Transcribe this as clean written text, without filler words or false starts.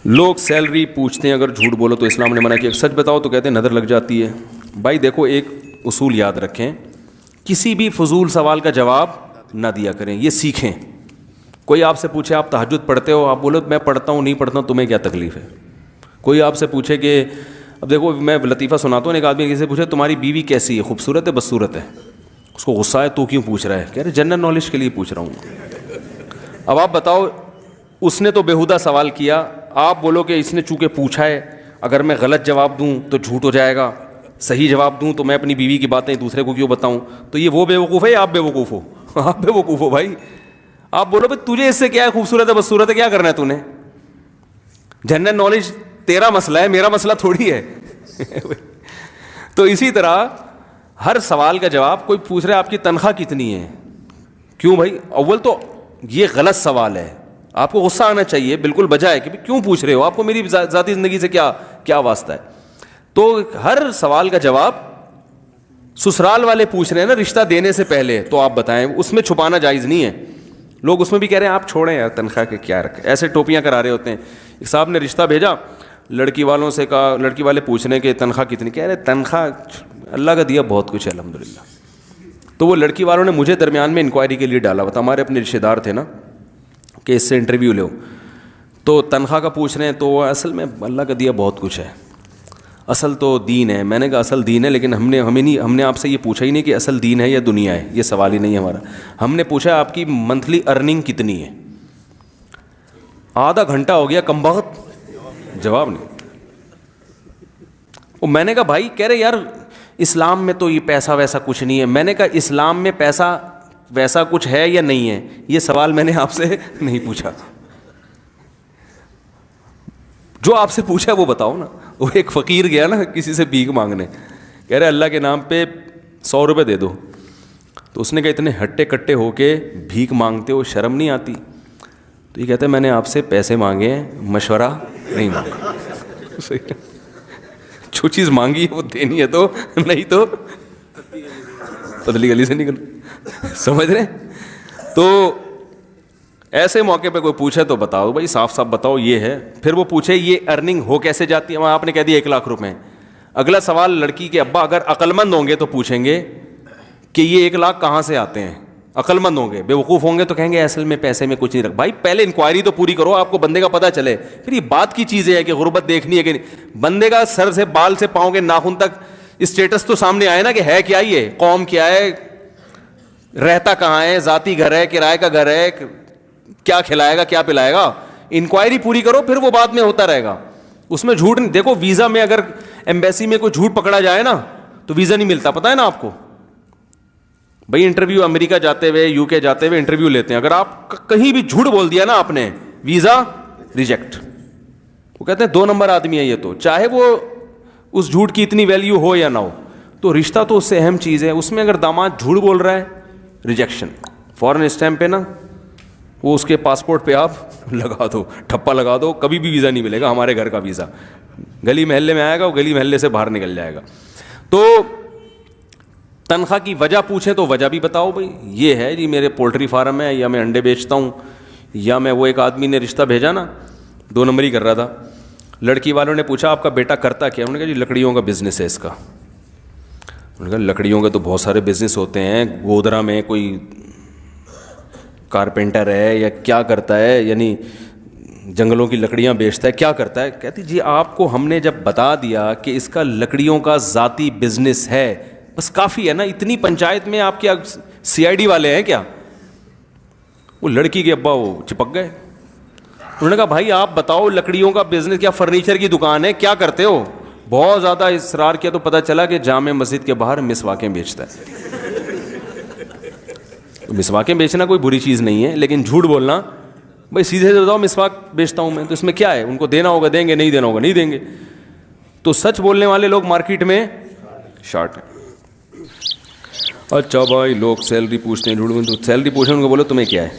لوگ سیلری پوچھتے ہیں, اگر جھوٹ بولو تو اسلام نے منع کیا, سچ بتاؤ تو کہتے ہیں نظر لگ جاتی ہے. بھائی دیکھو, ایک اصول یاد رکھیں, کسی بھی فضول سوال کا جواب نہ دیا کریں, یہ سیکھیں. کوئی آپ سے پوچھے آپ تہجد پڑھتے ہو, آپ بولو میں پڑھتا ہوں, نہیں پڑھتا ہوں, تمہیں کیا تکلیف ہے. کوئی آپ سے پوچھے کہ اب دیکھو میں لطیفہ سناتا ہوں, ایک آدمی کسی سے پوچھے تمہاری بیوی کیسی ہے, خوبصورت ہے بدصورت ہے, اس کو غصہ ہے, تو کیوں پوچھ رہا ہے, کہہ رہے جنرل نالج کے لیے پوچھ رہا ہوں. اب آپ بتاؤ, اس نے تو بےہودہ سوال کیا, آپ بولو کہ اس نے چونکہ پوچھا ہے, اگر میں غلط جواب دوں تو جھوٹ ہو جائے گا, صحیح جواب دوں تو میں اپنی بیوی کی باتیں دوسرے کو کیوں بتاؤں, تو یہ وہ بیوقوف ہے یا آپ بیوقوف ہو؟ آپ بیوقوف ہو بھائی. آپ بولو بھائی تجھے اس سے کیا ہے, خوبصورت ہے بدصورت ہے, کیا کرنا ہے تو نے, جنرل نالج تیرا مسئلہ ہے, میرا مسئلہ تھوڑی ہے. تو اسی طرح ہر سوال کا جواب, کوئی پوچھ رہا ہے آپ کی تنخواہ کتنی ہے, کیوں بھائی, اول تو یہ غلط سوال ہے, آپ کو غصہ آنا چاہیے, بالکل بجا ہے کہ کیوں پوچھ رہے ہو, آپ کو میری ذاتی زندگی سے کیا واسطہ ہے. تو ہر سوال کا جواب, سسرال والے پوچھ رہے ہیں نا رشتہ دینے سے پہلے, تو آپ بتائیں, اس میں چھپانا جائز نہیں ہے. لوگ اس میں بھی کہہ رہے ہیں آپ چھوڑیں یار تنخواہ کے کیا رکھے, ایسے ٹوپیاں کرا رہے ہوتے ہیں. ایک صاحب نے رشتہ بھیجا, لڑکی والوں سے کہا, لڑکی والے پوچھ رہے ہیں کہ تنخواہ کتنی, کہہ رہے تنخواہ اللہ کا دیا بہت کچھ ہے الحمدللہ. تو وہ لڑکی والوں نے مجھے درمیان میں انکوائری کے لیے ڈالا, بتا ہمارے اپنے رشتے دار تھے نا, کہ اس سے انٹرویو لو, تو تنخواہ کا پوچھ رہے ہیں, تو اصل میں اللہ کا دیا بہت کچھ ہے, اصل تو دین ہے. میں نے کہا اصل دین ہے, لیکن ہم نے آپ سے یہ پوچھا ہی نہیں کہ اصل دین ہے یا دنیا ہے, یہ سوال ہی نہیں ہے ہمارا. ہم نے پوچھا آپ کی منتھلی ارننگ کتنی ہے. آدھا گھنٹہ ہو گیا, کمبخت جواب نہیں. اور میں نے کہا بھائی, کہہ رہے یار اسلام میں تو یہ پیسہ ویسا کچھ نہیں ہے. میں نے کہا اسلام میں پیسہ ویسا کچھ ہے یا نہیں ہے, یہ سوال میں نے آپ سے نہیں پوچھا, جو آپ سے پوچھا وہ بتاؤ نا. وہ ایک فقیر گیا نا کسی سے بھیک مانگنے, کہہ رہے اللہ کے نام پہ 100 روپے دے دو. تو اس نے کہا اتنے ہٹے کٹے ہو کے بھیک مانگتے ہو, شرم نہیں آتی؟ تو یہ کہتے ہیں میں نے آپ سے پیسے مانگے ہیں, مشورہ نہیں مانگا. جو چیز مانگی ہے وہ دینی ہے, تو نہیں تو پتلی گلی سے نکل. سمجھ رہے؟ تو ایسے موقع پہ کوئی پوچھے تو بتاؤ بھائی, صاف صاف بتاؤ یہ ہے. پھر وہ پوچھے یہ ارننگ ہو کیسے جاتی ہے, آپ نے کہہ دیا 1 لاکھ روپے. اگلا سوال لڑکی کے ابا اگر عقل مند ہوں گے تو پوچھیں گے کہ یہ 1 لاکھ کہاں سے آتے ہیں. عقل مند ہوں گے, بے وقوف ہوں گے تو کہیں گے اصل میں پیسے میں کچھ نہیں رکھ. بھائی پہلے انکوائری تو پوری کرو, آپ کو بندے کا پتہ چلے. پھر یہ بات کی چیز ہے کہ غربت دیکھنی ہے کہ نہیں, بندے کا سر سے بال سے پاؤں کے ناخن تک اسٹیٹس تو سامنے آئے نا, کہ ہے کیا, یہ قوم کیا ہے, رہتا کہاں ہے, ذاتی گھر ہے, کرائے کا گھر ہے, کیا کھلائے گا کیا پلائے گا. انکوائری پوری کرو, پھر وہ بعد میں ہوتا رہے گا. اس میں جھوٹ نہیں. دیکھو ویزا میں اگر ایمبیسی میں کوئی جھوٹ پکڑا جائے نا تو ویزا نہیں ملتا, پتہ ہے نا آپ کو. بھائی انٹرویو امریکہ جاتے ہوئے, یو کے جاتے ہوئے انٹرویو لیتے ہیں, اگر آپ کہیں بھی جھوٹ بول دیا نا آپ نے, ویزا ریجیکٹ. وہ کہتے ہیں 2 نمبر آدمی ہے یہ, تو چاہے وہ اس جھوٹ کی اتنی ویلیو ہو یا نہ ہو, تو رشتہ تو اس سے اہم چیز ہے. اس میں اگر داماد جھوٹ بول رہا ہے, ریجیکشن, فوراً اسٹیمپ پہ نا وہ اس کے پاسپورٹ پہ آپ لگا دو, ٹھپا لگا دو, کبھی بھی ویزا نہیں ملے گا. ہمارے گھر کا ویزا گلی محلے میں آئے گا, وہ گلی محلے سے باہر نکل جائے گا. تو تنخواہ کی وجہ پوچھیں تو وجہ بھی بتاؤ. بھائی یہ ہے جی میرے پولٹری فارم ہے, یا میں انڈے بیچتا ہوں, یا میں, وہ ایک آدمی نے رشتہ بھیجا نا 2 نمبری کر رہا تھا, لڑکی والوں نے پوچھا آپ کا بیٹا کرتا کیا, انہوں نے کہا جی لکڑیوں کا بزنس ہے اس کا. انہوں نے کہا لکڑیوں کے تو بہت سارے بزنس ہوتے ہیں, گودرا میں کوئی کارپینٹر ہے یا کیا کرتا ہے, یعنی جنگلوں کی لکڑیاں بیچتا ہے, کیا کرتا ہے. کہتی جی آپ کو ہم نے جب بتا دیا کہ اس کا لکڑیوں کا ذاتی بزنس ہے, بس کافی ہے نا. اتنی پنچایت میں آپ کیا CID والے ہیں کیا؟ وہ لڑکی کے ابا وہ چپک گئے. انہوں نے کہا بھائی آپ بتاؤ لکڑیوں کا بزنس, کیا فرنیچر کی دکان ہے, کیا کرتے ہو؟ بہت زیادہ اصرار کیا تو پتہ چلا کہ جامع مسجد کے باہر مسواکیں بیچتا ہے. مسواکیں بیچنا کوئی بری چیز نہیں ہے, لیکن جھوٹ بولنا, بھائی سیدھے سے بتاؤ مسواک بیچتا ہوں میں, تو اس میں کیا ہے؟ ان کو دینا ہوگا دیں گے, نہیں دینا ہوگا نہیں دیں گے. تو سچ بولنے والے لوگ مارکیٹ میں شارٹ ہیں. اچھا بھائی لوگ سیلری پوچھتے ہیں, جھوٹ بولتے ہیں, سیلری پوچھیں ان کو بولو تمہیں کیا ہے,